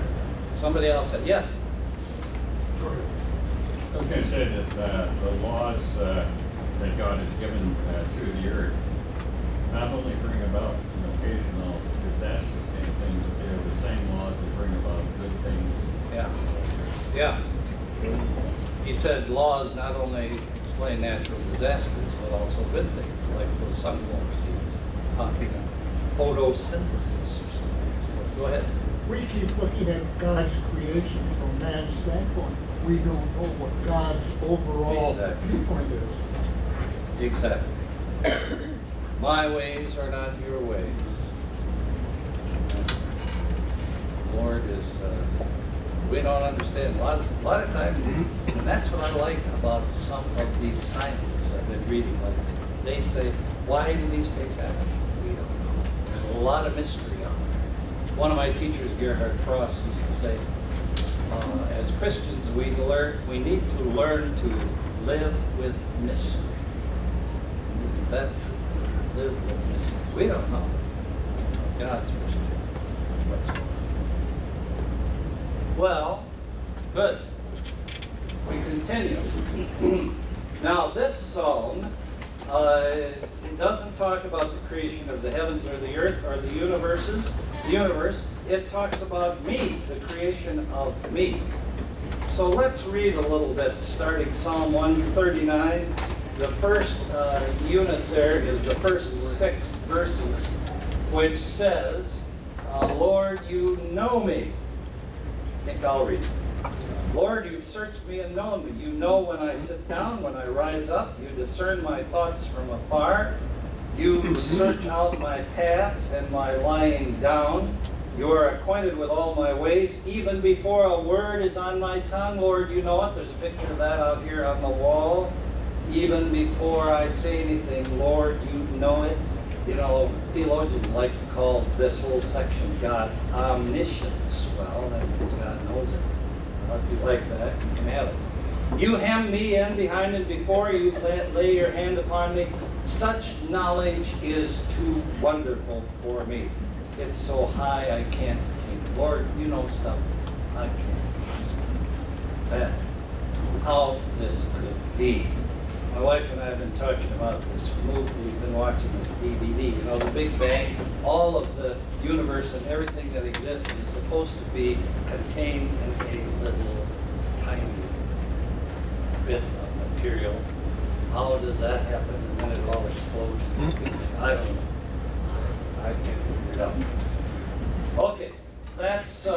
Somebody else said, yes. I was going to say that the laws that God has given to the earth not only bring about an occasional disastrous kind of thing, but they are the same laws that bring about good things. Yeah. Yeah. He said laws not only explain natural disasters, but also good things, like those sunflower seeds popping up. photosynthesis or something, I suppose. Go ahead. We keep looking at God's creation from man's standpoint. We don't know what God's overall viewpoint is. Exactly. My ways are not your ways. The Lord is, we don't understand. A lot of times, and that's what I like about some of these scientists I've been reading lately. They say, why do these things happen? We don't know. There's a lot of mystery out there. One of my teachers, Gerhard Frost, used to say, as Christians, we need to learn to live with mystery. Isn't that true? Live with mystery. We don't know. God's mystery. What's going on? Well, good. We continue. Now, this psalm, it doesn't talk about the creation of the heavens or the earth or the universe. It talks about me, the creation of me. So let's read a little bit, starting Psalm 139. The first unit there is the first 6 verses, which says, Lord, you know me. I think I'll read it. Lord, you've searched me and known me. You know when I sit down, when I rise up. You discern my thoughts from afar. You search out my paths and my lying down. You are acquainted with all my ways. Even before a word is on my tongue, Lord, you know it. There's a picture of that out here on the wall. Even before I say anything, Lord, you know it. You know, theologians like to call this whole section God's omniscience. Well, that means God knows it. If you like that, you can have it. You hem me in behind and before. You lay your hand upon me. Such knowledge is too wonderful for me. It's so high I can't contain it. Lord, you know stuff I can't fathom. How this could be. My wife and I have been talking about this movie we've been watching, this DVD. You know, the Big Bang, all of the universe and everything that exists is supposed to be contained in a little tiny bit of material. How does that happen? And then it all explodes. I don't know. I can't figure it out. Okay, that's,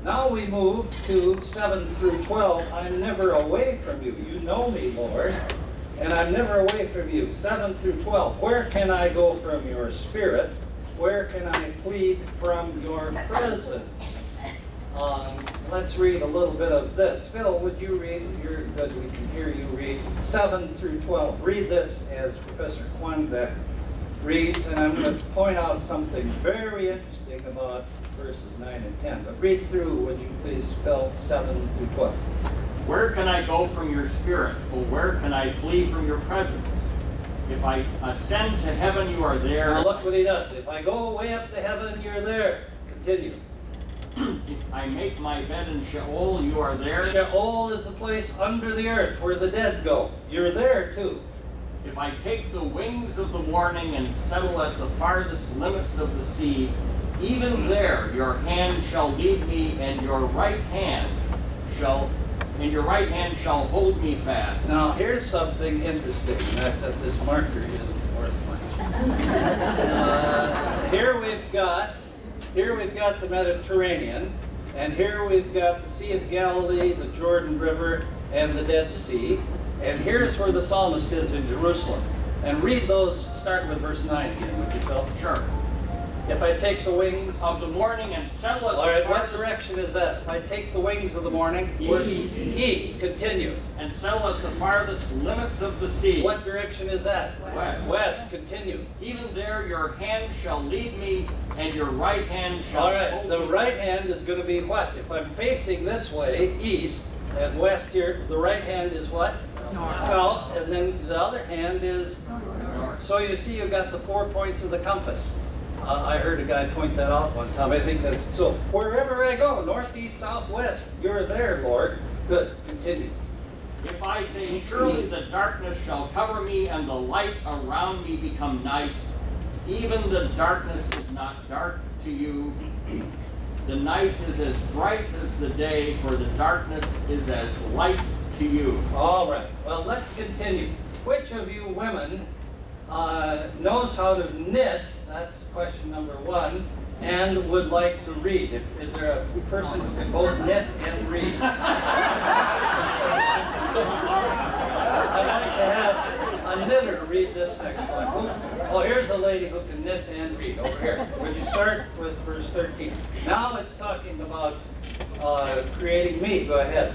now we move to 7 through 12. I'm never away from you. You know me, Lord, and I'm never away from you. 7 through 12. Where can I go from your spirit? Where can I flee from your presence? Let's read a little bit of this. Phil, would you read? You're good. We can hear you read 7 through 12. Read this as Professor Quanbeck reads, and I'm going to point out something very interesting about verses 9 and 10. But read through, would you please, Phil, 7 through 12. Where can I go from your spirit? Or where can I flee from your presence? If I ascend to heaven, you are there. Now look what he does. If I go way up to heaven, you're there. Continue. If I make my bed in Sheol, you are there. Sheol is the place under the earth where the dead go. You're there too. If I take the wings of the morning and settle at the farthest limits of the sea, even there your hand shall lead me, and your right hand shall hold me fast. Now here's something interesting. That's that this marker isn't worth much. Here we've got the Mediterranean, and here we've got the Sea of Galilee, the Jordan River, and the Dead Sea. And here's where the psalmist is in Jerusalem. And read those, start with verse 9 again, would you, Phil? Sure. If I take the wings of the morning and settle at all the right, farthest... what direction is that? If I take the wings of the morning, East. East, continue. And settle at the farthest limits of the sea. What direction is that? West. West, continue. Even there your hand shall lead me, and your right hand shall All right, hold the me right fast. hand is going to be what? If I'm facing this way, east, and west here, the right hand is what? North. South, and then the other hand is north. So you see you've got the 4 points of the compass. I heard a guy point that out one time. I think that's, so wherever I go, north, east, south, west, you're there, Lord. Good, continue. If I say, surely the darkness shall cover me, and the light around me become night, even the darkness is not dark to you. The night is as bright as the day, for the darkness is as light to you. All right, well, let's continue. Which of you women knows how to knit, that's question number one, and would like to read. Is there a person who can both knit and read? I'd like to have a knitter read this next one. Oh, here's a lady who can knit and read over here. Would you start with verse 13? Now it's talking about creating me. Go ahead.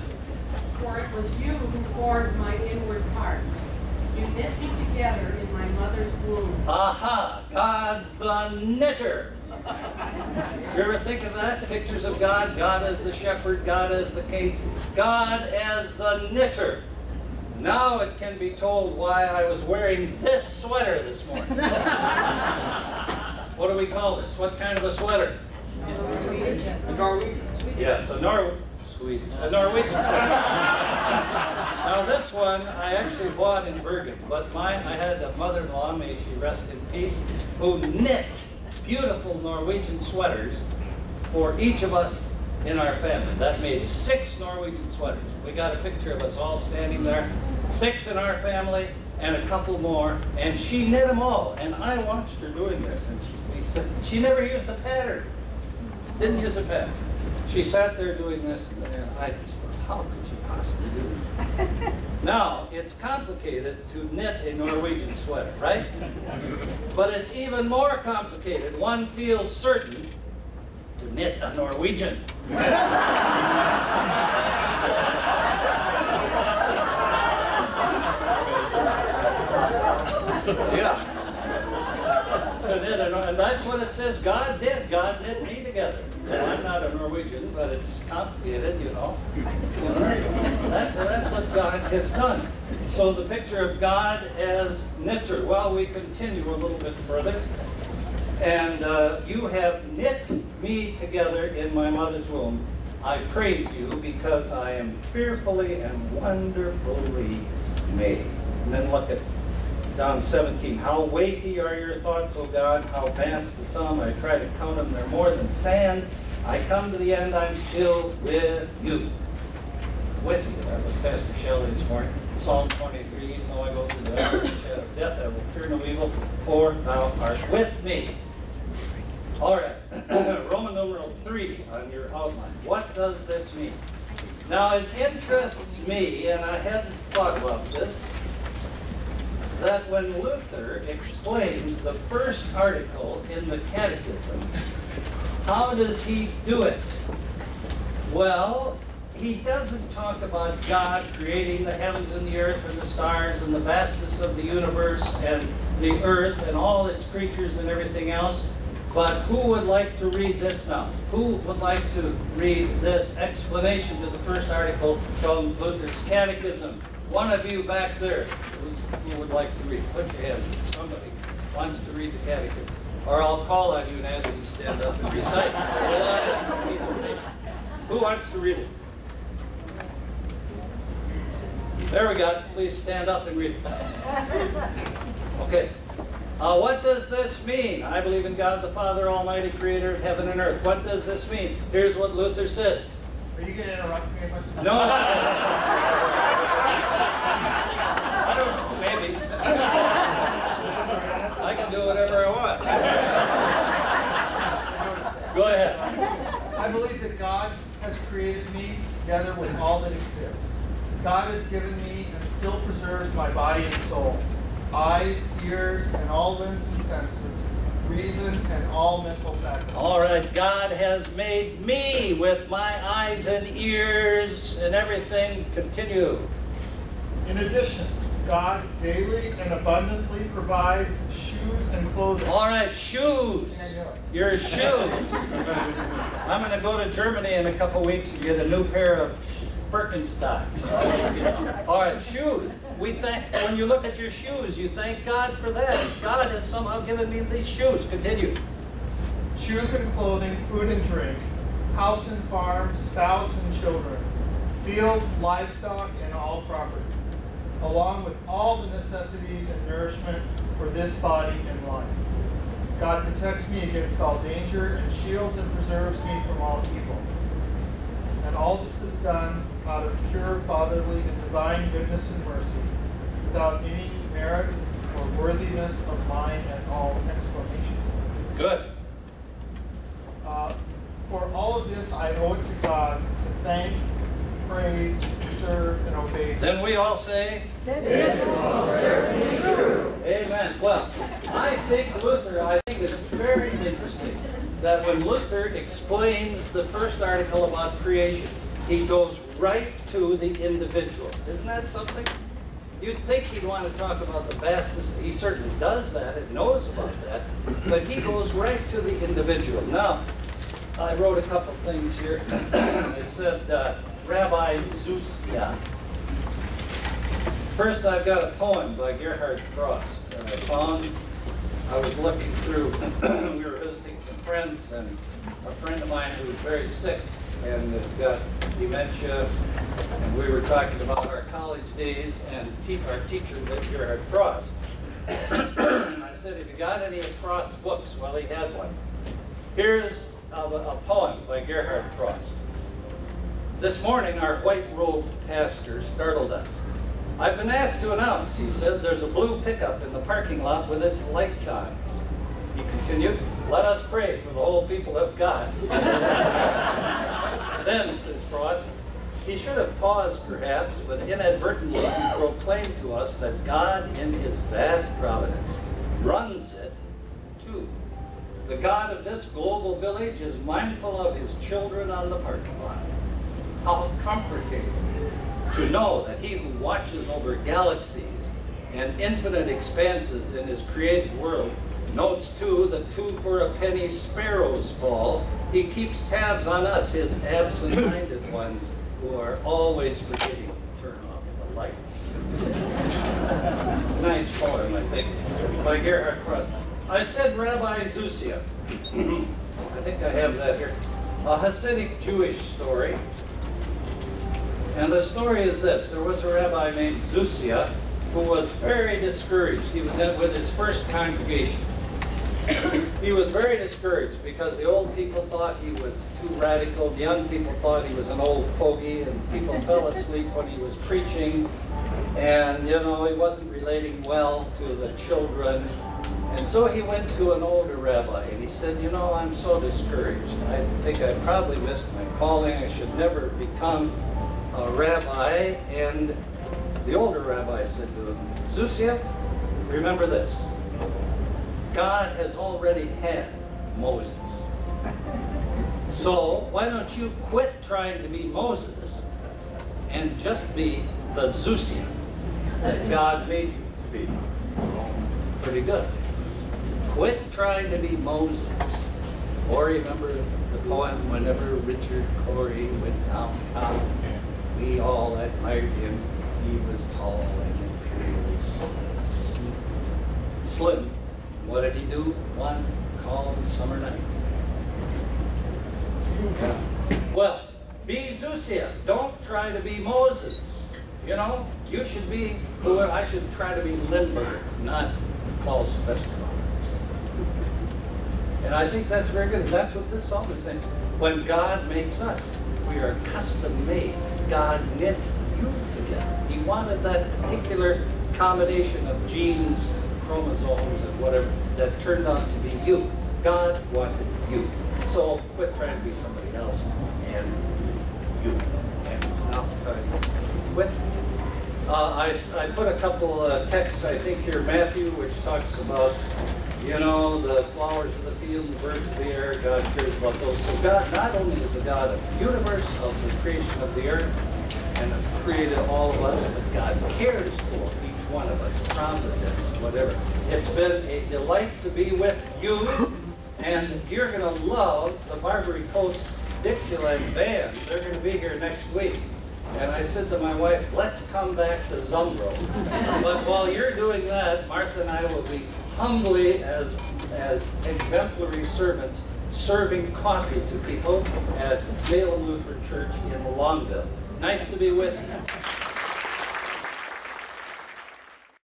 For it was you who formed my inward parts. You knit me together in my mother's womb. Aha! God the knitter. You ever think of that? Pictures of God? God as the shepherd, God as the king, God as the knitter. Now it can be told why I was wearing this sweater this morning. What do we call this? What kind of a sweater? A Norwegian. Yes, a Norwegian sweater. Now this one I actually bought in Bergen, but I had a mother-in-law, may she rest in peace, who knit beautiful Norwegian sweaters for each of us in our family. That made 6 Norwegian sweaters. We got a picture of us all standing there, 6 in our family, and a couple more, and she knit them all. And I watched her doing this, and she never used a pattern. Didn't use a pattern. She sat there doing this, and I just thought, how could she possibly do this? Now, it's complicated to knit a Norwegian sweater, right? But it's even more complicated. One feels certain to knit a Norwegian. Yeah. To knit and that's what it says God did. God knit me together. Well, I'm not a Norwegian, but it's complicated, you know. That's what God has done. So the picture of God as knitter. Well, we continue a little bit further. And you have knit me together in my mother's womb. I praise you because I am fearfully and wonderfully made. And then look at down 17. How weighty are your thoughts, O God? How vast the sum. I try to count them. They're more than sand. I come to the end. I'm still with you. With you. That was Pastor Shelley this morning. Psalm 23. Even though I go through the valley of the shadow of death, I will fear no evil, for thou art with me. All right. Roman numeral 3 on your outline. What does this mean? Now, it interests me, and I hadn't thought about this, that when Luther explains the first article in the Catechism, how does he do it? Well, he doesn't talk about God creating the heavens and the earth and the stars and the vastness of the universe and the earth and all its creatures and everything else. But who would like to read this now? Who would like to read this explanation to the first article from Luther's Catechism? One of you back there, who would like to read? Put your hand. Somebody wants to read the Catechism. Or I'll call on you and ask you to stand up and recite. Who wants to read it? There we go. Please stand up and read it. Okay. What does this mean? I believe in God the Father Almighty, creator of heaven and earth. What does this mean? Here's what Luther says. Are you going to interrupt me? No. I don't know, maybe. I can do whatever I want. Go ahead. I believe that God has created me together with all that exists. God has given me and still preserves my body and soul, eyes, ears, and all limbs and senses, reason, and all mental faculties. All right, God has made me with my eyes and ears and everything. Continue. In addition, God daily and abundantly provides shoes and clothing. All right, shoes. Your shoes. I'm going to go to Germany in a couple weeks and get a new pair of Birkenstocks. All right, shoes. When you look at your shoes, you thank God for that. God has somehow given me these shoes. Continue. Shoes and clothing, food and drink, house and farm, spouse and children, fields, livestock, and all property, along with all the necessities and nourishment for this body and life. God protects me against all danger and shields and preserves me from all evil. And all this is done out of pure fatherly and divine goodness and mercy, without any merit or worthiness of mine and all exclamation. Good. For all of this, I owe it to God to thank, praise, serve, and obey. Then we all say, This is most certainly true. amen. Well, I think it's very interesting that when Luther explains the first article about creation, he goes right to the individual. Isn't that something? You'd think he'd want to talk about the vastness. He certainly does that and knows about that, but he goes right to the individual. Now, I wrote a couple things here. I said, Rabbi Zusia. First, I've got a poem by Gerhard Frost that I found. I was looking through, we were visiting some friends, and a friend of mine who was very sick and has got dementia, and we were talking about our college days and our teacher, Gerhard Frost. And I said, have you got any of Frost's books? Well, he had one. Here's a poem by Gerhard Frost. This morning, our white-robed pastor startled us. I've been asked to announce, he said, there's a blue pickup in the parking lot with its lights on. He continued, let us pray for the whole people of God. Then, says Frost, he should have paused perhaps, but inadvertently he proclaimed to us that God in his vast providence runs it too. The God of this global village is mindful of his children on the parking lot. How comforting to know that he who watches over galaxies and infinite expanses in his created world notes too that 2 for a penny sparrows fall. He keeps tabs on us, his absent-minded ones, who are always forgetting to turn off the lights. Nice poem, I think, by Gerhard Frost. I said Rabbi Zusia. I think I have that here. A Hasidic Jewish story. And the story is this. There was a rabbi named Zusia who was very discouraged. He was with his first congregation. He was very discouraged because the old people thought he was too radical. The young people thought he was an old fogey, and people fell asleep when he was preaching. And, you know, he wasn't relating well to the children. And so he went to an older rabbi, and he said, you know, I'm so discouraged. I think I probably missed my calling. I should never become a rabbi. And the older rabbi said to him, Zusia, remember this. God has already had Moses. So why don't you quit trying to be Moses and just be the Zusia that God made you to be? Pretty good. Quit trying to be Moses. Or remember the poem, whenever Richard Cory went downtown, we all admired him. He was tall and imperially slim. What did he do one calm summer night? Yeah. Well, be Zusia. Don't try to be Moses. You know, you should be, I should try to be Limburg, not Klaus Westermann. And I think that's very good. That's what this psalm is saying. When God makes us, we are custom made. God knit you together. He wanted that particular combination of genes, chromosomes, and whatever that turned out to be you. God wanted you. So quit trying to be somebody else and you. And it's now time to quit. I put a couple texts, I think here, Matthew, which talks about, you know, the flowers of the field, the birds of the air. God cares about those. So God not only is the God of the universe, of the creation of the earth, and have created all of us, but God cares for each one of us, providence, whatever. It's been a delight to be with you, and you're going to love the Barbary Coast Dixieland Band. They're going to be here next week. And I said to my wife, let's come back to Zumbro. But while you're doing that, Martha and I will be humbly, as exemplary servants, serving coffee to people at Salem Lutheran Church in Longville. Nice to be with you.